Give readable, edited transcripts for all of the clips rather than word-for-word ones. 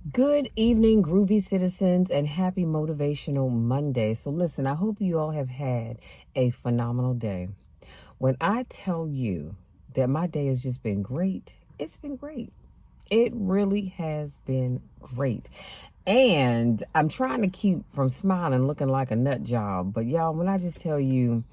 Good evening, groovy citizens, and happy Motivational Monday. So, listen, I hope you all have had a phenomenal day. When I tell you that my day has just been great, it's been great. It really has been great. And I'm trying to keep from smiling, looking like a nut job. But, y'all, when I tell you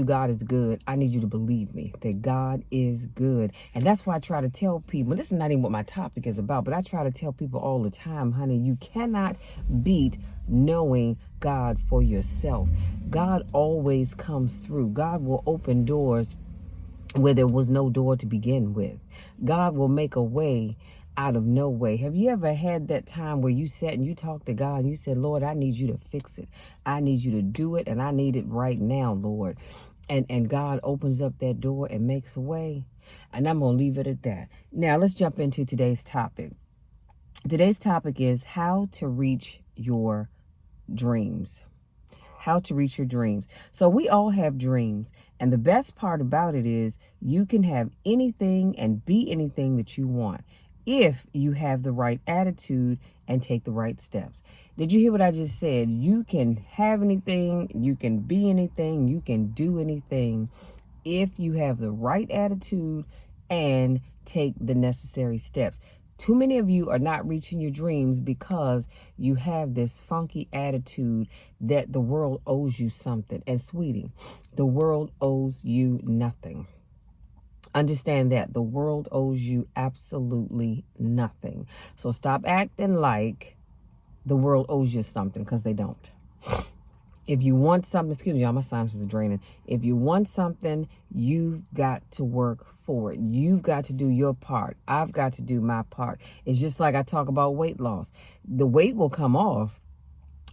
God is good, I need you to believe me that God is good. And that's why I try to tell people, this is not even what my topic is about, but I try to tell people all the time, honey, you cannot beat knowing God for yourself. God always comes through. God will open doors where there was no door to begin with. God will make a way out of no way. Have you ever had that time where you sat and you talked to God and you said, Lord, I need you to fix it. I need you to do it, and I need it right now, Lord. And God opens up that door and makes a way. And I'm going to leave it at that. Now, let's jump into today's topic. Today's topic is how to reach your dreams. How to reach your dreams. So we all have dreams. And the best part about it is you can have anything and be anything that you want if you have the right attitude and take the right steps. Did you hear what I just said? You can have anything, you can be anything, you can do anything if you have the right attitude and take the necessary steps. Too many of you are not reaching your dreams because you have this funky attitude that the world owes you something. And sweetie, the world owes you nothing. Understand that the world owes you absolutely nothing. So stop acting like the world owes you something, because they don't. If you want something, excuse me, y'all, my sinuses are draining. If you want something, you've got to work for it. You've got to do your part. I've got to do my part. It's just like I talk about weight loss. The weight will come off,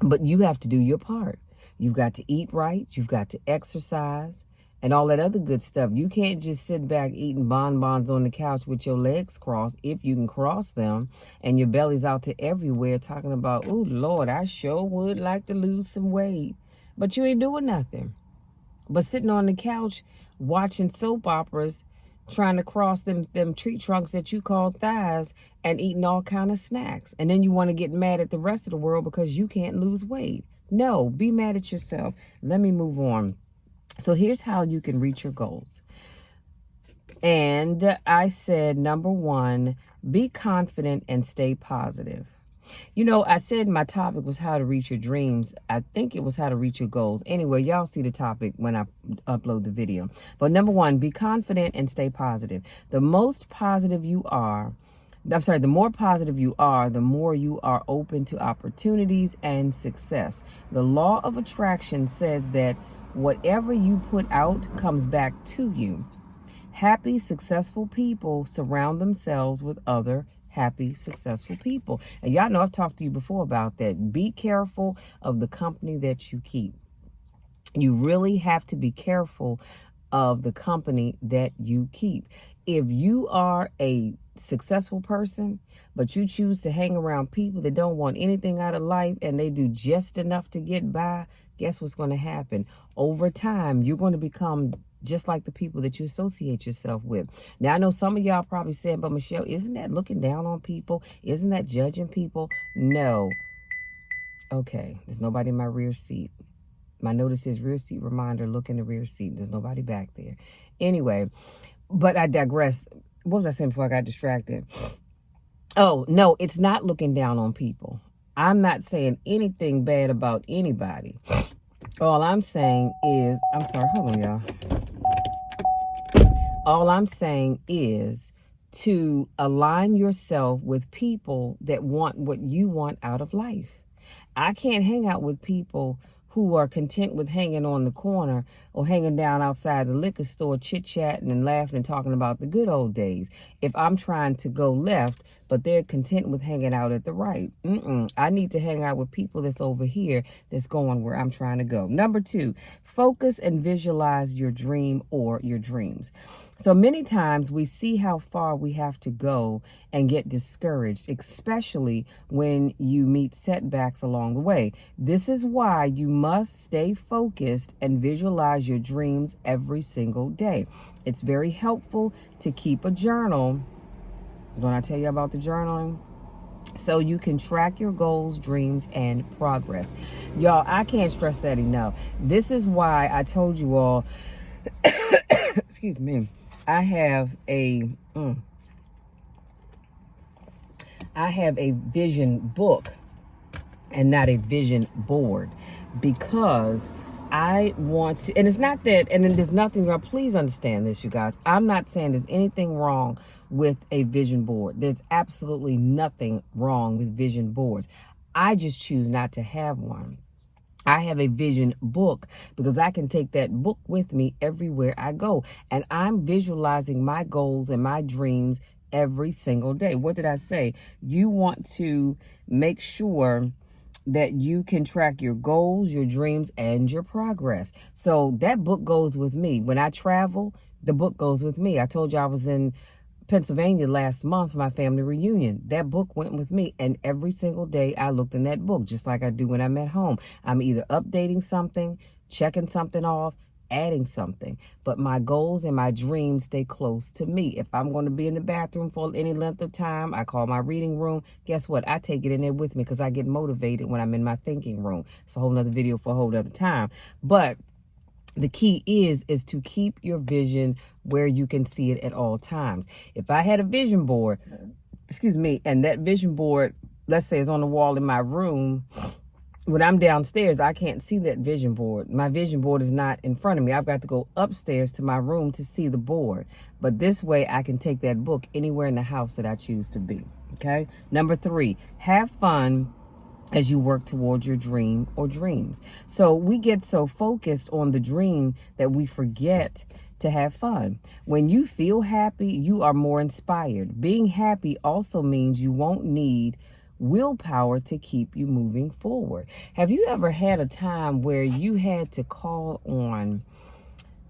but you have to do your part. You've got to eat right. You've got to exercise and all that other good stuff. You can't just sit back eating bonbons on the couch with your legs crossed, if you can cross them, and your belly's out to everywhere talking about, oh, Lord, I sure would like to lose some weight. But you ain't doing nothing but sitting on the couch watching soap operas, trying to cross them tree trunks that you call thighs, and eating all kind of snacks. And then you want to get mad at the rest of the world because you can't lose weight. No, be mad at yourself. Let me move on. So here's how you can reach your goals. And I said, number one, be confident and stay positive. You know, I said my topic was how to reach your dreams. I think it was how to reach your goals. Anyway, y'all see the topic when I upload the video. But number one, be confident and stay positive. The more positive you are, the more you are open to opportunities and success. The law of attraction says that whatever you put out comes back to you. Happy, successful people surround themselves with other happy, successful people. And y'all know I've talked to you before about that. Be careful of the company that you keep. You really have to be careful of the company that you keep. If you are a successful person, but you choose to hang around people that don't want anything out of life and they do just enough to get by, guess what's going to happen? Over time, you're going to become just like the people that you associate yourself with. Now, I know some of y'all probably saying, but Michelle, isn't that looking down on people? Isn't that judging people? No. Okay, there's nobody in my rear seat. My notice says rear seat reminder, look in the rear seat. There's nobody back there. Anyway, but I digress. What was I saying before I got distracted? Oh, no, it's not looking down on people. I'm not saying anything bad about anybody. All I'm saying is, I'm sorry, hold on, y'all. All I'm saying is to align yourself with people that want what you want out of life. I can't hang out with people who are content with hanging on the corner or hanging down outside the liquor store, chit-chatting and laughing and talking about the good old days. If I'm trying to go left, but they're content with hanging out at the right. I need to hang out with people that's over here that's going where I'm trying to go. Number two, focus and visualize your dream or your dreams. So many times we see how far we have to go and get discouraged, especially when you meet setbacks along the way. This is why you must stay focused and visualize your dreams every single day. It's very helpful to keep a journal. When I tell you about the journaling, so you can track your goals, dreams, and progress. Y'all, I can't stress that enough. This is why I told you all, excuse me, I have a vision book and not a vision board, because I want to, and it's not that, and then there's nothing wrong. Please understand this, you guys. I'm not saying there's anything wrong with a vision board. There's absolutely nothing wrong with vision boards. I just choose not to have one. I have a vision book because I can take that book with me everywhere I go. And I'm visualizing my goals and my dreams every single day. What did I say? You want to make sure that you can track your goals, your dreams, and your progress. So that book goes with me. When I travel, the book goes with me. I told you I was in Pennsylvania last month for my family reunion. That book went with me, and every single day I looked in that book, just like I do when I'm at home. I'm either updating something, checking something off, adding something, but my goals and my dreams stay close to me. If I'm going to be in the bathroom for any length of time, I call my reading room. Guess what? I take it in there with me because I get motivated when I'm in my thinking room. It's a whole nother video for a whole other time. But the key is to keep your vision where you can see it at all times. If I had a vision board, and that vision board, let's say, is on the wall in my room, when I'm downstairs, I can't see that vision board. My vision board is not in front of me. I've got to go upstairs to my room to see the board. But this way, I can take that book anywhere in the house that I choose to be. Okay? Number 3, have fun as you work towards your dream or dreams. So we get so focused on the dream that we forget to have fun. When you feel happy, you are more inspired. Being happy also means you won't need willpower to keep you moving forward. Have you ever had a time where you had to call on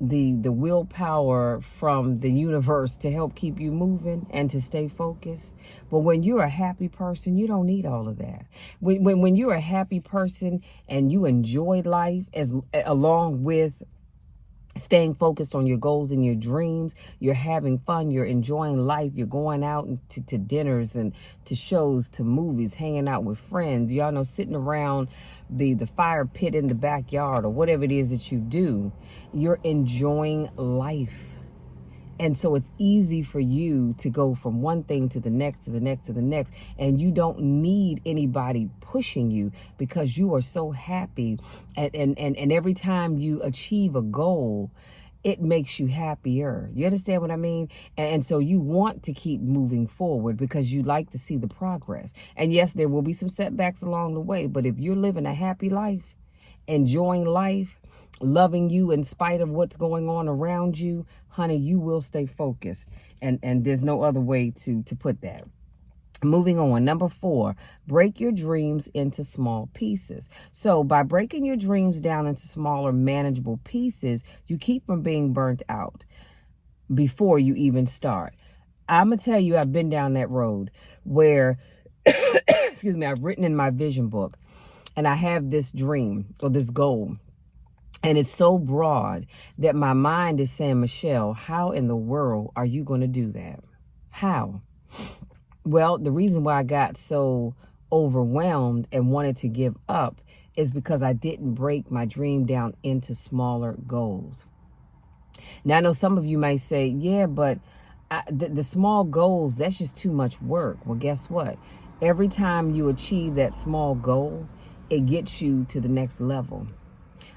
the willpower from the universe to help keep you moving and to stay focused? But when you're a happy person, you don't need all of that. When you're a happy person and you enjoy life along with staying focused on your goals and your dreams, you're having fun, you're enjoying life, you're going out to dinners and to shows, to movies, hanging out with friends, y'all know, sitting around the fire pit in the backyard or whatever it is that you do, you're enjoying life. And so it's easy for you to go from one thing to the next, to the next, to the next. And you don't need anybody pushing you because you are so happy. And every time you achieve a goal, it makes you happier. You understand what I mean? And so you want to keep moving forward because you like to see the progress. And yes, there will be some setbacks along the way. But if you're living a happy life, enjoying life, loving you in spite of what's going on around you, honey, you will stay focused. And there's no other way to put that. Moving on, number 4, break your dreams into small pieces. So by breaking your dreams down into smaller, manageable pieces, you keep from being burnt out before you even start. I'm going to tell you, I've been down that road where, I've written in my vision book and I have this dream or this goal. And it's so broad that my mind is saying, Michelle, how in the world are you going to do that? How? Well, the reason why I got so overwhelmed and wanted to give up is because I didn't break my dream down into smaller goals. Now, I know some of you may say, yeah, but the small goals, that's just too much work. Well, guess what? Every time you achieve that small goal, it gets you to the next level.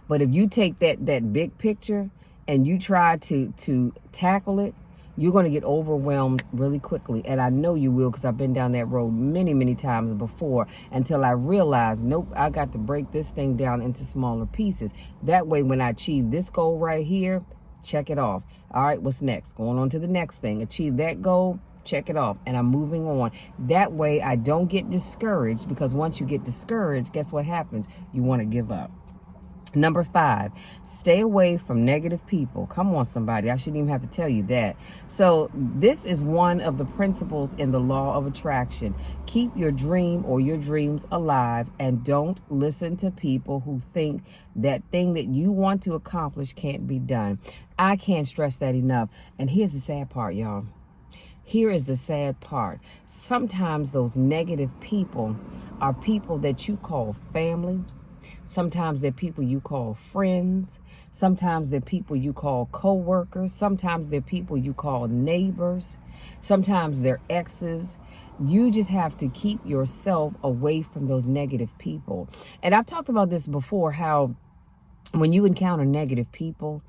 But if you take that big picture and you try to tackle it, you're going to get overwhelmed really quickly. And I know you will, because I've been down that road many, many times before, until I realized, nope, I got to break this thing down into smaller pieces. That way, when I achieve this goal right here, check it off. All right, what's next? Going on to the next thing. Achieve that goal, check it off, and I'm moving on. That way, I don't get discouraged, because once you get discouraged, guess what happens? You want to give up. Number 5, stay away from negative people. Come on, somebody. I shouldn't even have to tell you that. So this is one of the principles in the law of attraction. Keep your dream or your dreams alive, and don't listen to people who think that thing that you want to accomplish can't be done. I can't stress that enough. And here's the sad part, y'all. Here is the sad part. Sometimes those negative people are people that you call family. Sometimes they're people you call friends. Sometimes they're people you call co-workers. Sometimes they're people you call neighbors. Sometimes they're exes. You just have to keep yourself away from those negative people. And I've talked about this before, how when you encounter negative people,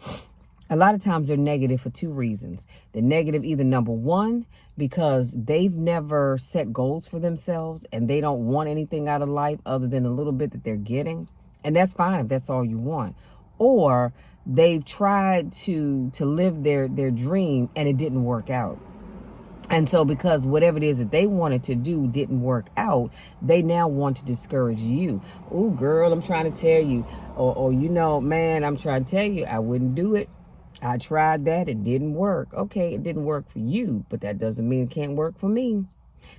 a lot of times they're negative for two reasons. They're negative either, number one, because they've never set goals for themselves and they don't want anything out of life other than a little bit that they're getting. And that's fine if that's all you want. Or they've tried to live their dream and it didn't work out. And so because whatever it is that they wanted to do didn't work out, they now want to discourage you. Oh, girl, I'm trying to tell you. Or you know, man, I'm trying to tell you, I wouldn't do it. I tried that. It didn't work. Okay, it didn't work for you, but that doesn't mean it can't work for me.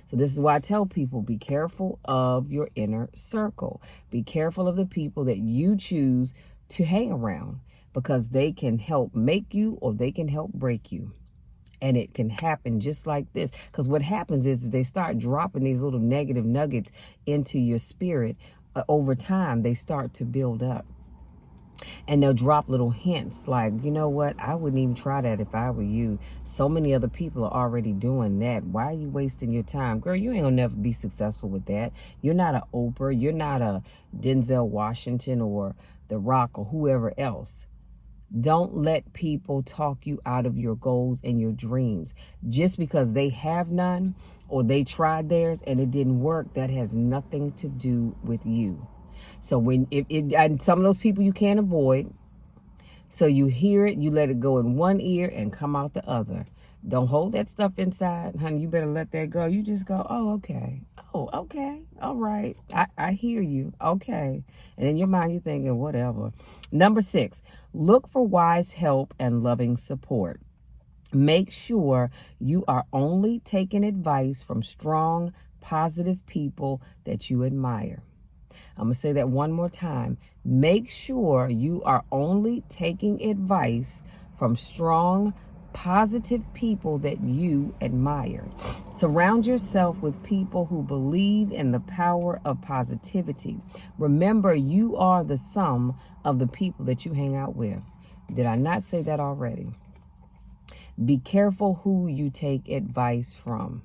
So this is why I tell people, be careful of your inner circle. Be careful of the people that you choose to hang around, because they can help make you or they can help break you. And it can happen just like this. Because what happens is they start dropping these little negative nuggets into your spirit. Over time, they start to build up. And they'll drop little hints like, you know what, I wouldn't even try that if I were you. So many other people are already doing that. Why are you wasting your time? Girl, you ain't gonna never be successful with that. You're not a Oprah. You're not a Denzel Washington or The Rock or whoever else. Don't let people talk you out of your goals and your dreams. Just because they have none or they tried theirs and it didn't work, that has nothing to do with you. So when and some of those people you can't avoid. So you hear it, you let it go in one ear and come out the other. Don't hold that stuff inside, honey. You better let that go. You just go, oh, okay. Oh, okay. All right. I hear you. Okay. And in your mind, you're thinking, whatever. Number 6, look for wise help and loving support. Make sure you are only taking advice from strong, positive people that you admire. I'm going to say that one more time. Make sure you are only taking advice from strong, positive people that you admire. Surround yourself with people who believe in the power of positivity. Remember, you are the sum of the people that you hang out with. Did I not say that already? Be careful who you take advice from.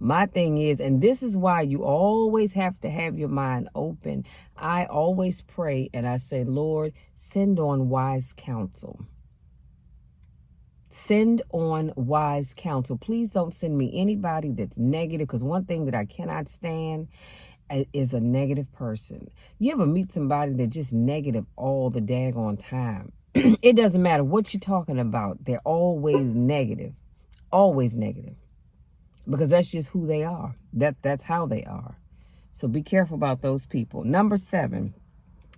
My thing is, and this is why you always have to have your mind open. I always pray and I say, Lord, send on wise counsel. Send on wise counsel. Please don't send me anybody that's negative, because one thing that I cannot stand is a negative person. You ever meet somebody that's just negative all the daggone time? It doesn't matter what you're talking about. They're always negative. Always negative. Because that's just who they are. That's how they are. So be careful about those people. Number 7,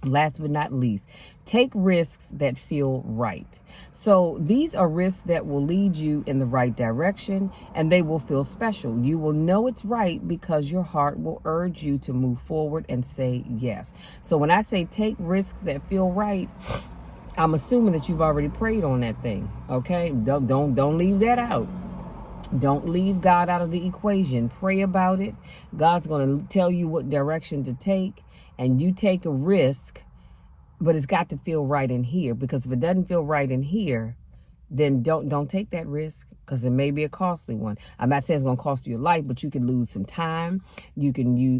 last but not least, take risks that feel right. So these are risks that will lead you in the right direction, and they will feel special. You will know it's right because your heart will urge you to move forward and say yes. So when I say take risks that feel right, I'm assuming that you've already prayed on that thing. Okay? Don't leave that out. Don't leave God out of the equation. Pray about it. God's going to tell you what direction to take, and you take a risk, but it's got to feel right in here, because if it doesn't feel right in here, then don't take that risk, because it may be a costly one. I'm not saying it's going to cost you your life, but you can lose some time. You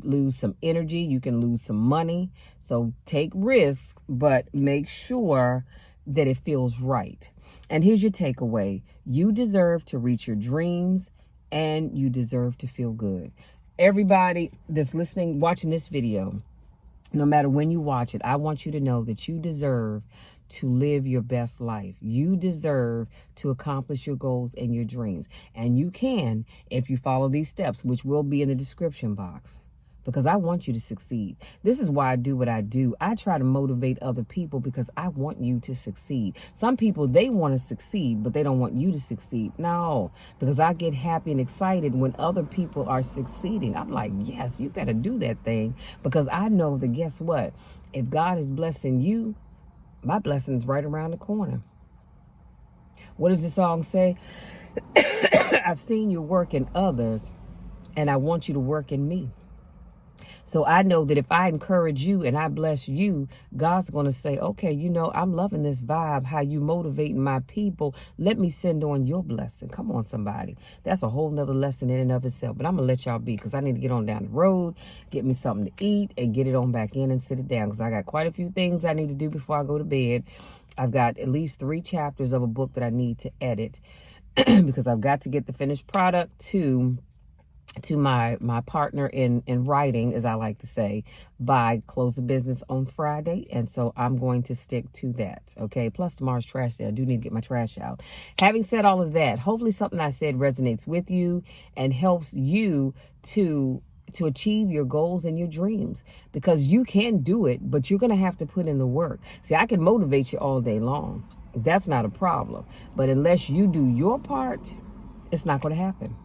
lose some energy. You can lose some money. So take risks, but make sure that it feels right. And here's your takeaway. You deserve to reach your dreams, and you deserve to feel good. Everybody that's listening, watching this video, no matter when you watch it, I want you to know that you deserve to live your best life. You deserve to accomplish your goals and your dreams. And you can if you follow these steps, which will be in the description box. Because I want you to succeed. This is why I do what I do. I try to motivate other people because I want you to succeed. Some people, they want to succeed, but they don't want you to succeed. No, because I get happy and excited when other people are succeeding. I'm like, yes, you better do that thing. Because I know that, guess what? If God is blessing you, my blessing's right around the corner. What does the song say? I've seen you work in others, and I want you to work in me. So I know that if I encourage you and I bless you, God's going to say, okay, you know, I'm loving this vibe, how you motivating my people. Let me send on your blessing. Come on, somebody. That's a whole nother lesson in and of itself. But I'm going to let y'all be, because I need to get on down the road, get me something to eat, and get it on back in and sit it down, because I got quite a few things I need to do before I go to bed. I've got at least 3 chapters of a book that I need to edit because I've got to get the finished product to my partner in writing, as I like to say, by close of business on Friday. And so I'm going to stick to that. Okay. Plus tomorrow's trash day. I do need to get my trash out. Having said all of that, hopefully something I said resonates with you and helps you to achieve your goals and your dreams, because you can do it, but you're going to have to put in the work. See, I can motivate you all day long. That's not a problem. But unless you do your part, it's not going to happen.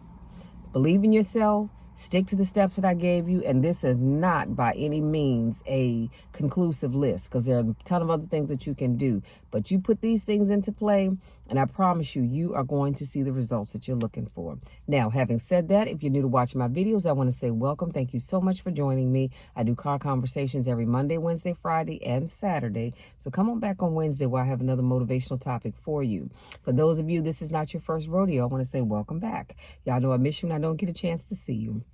Believe in yourself. Stick to the steps that I gave you. And this is not by any means a conclusive list, because there are a ton of other things that you can do. But you put these things into play, and I promise you, you are going to see the results that you're looking for. Now, having said that, if you're new to watching my videos, I want to say welcome. Thank you so much for joining me. I do car conversations every Monday, Wednesday, Friday, and Saturday. So come on back on Wednesday where I have another motivational topic for you. For those of you, this is not your first rodeo, I want to say welcome back. Y'all know I miss you and I don't get a chance to see you.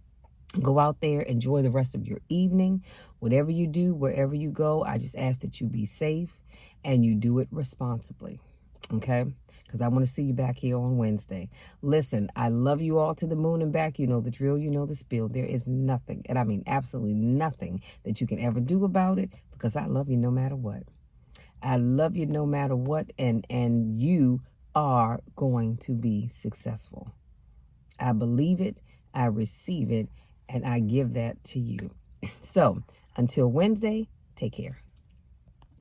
Go out there, enjoy the rest of your evening. Whatever you do, wherever you go, I just ask that you be safe and you do it responsibly. Okay? Because I want to see you back here on Wednesday. Listen, I love you all to the moon and back. You know the drill, you know the spiel. There is nothing, and I mean absolutely nothing, that you can ever do about it, because I love you no matter what. I love you no matter what, and you are going to be successful. I believe it, I receive it, and I give that to you. So until Wednesday, take care.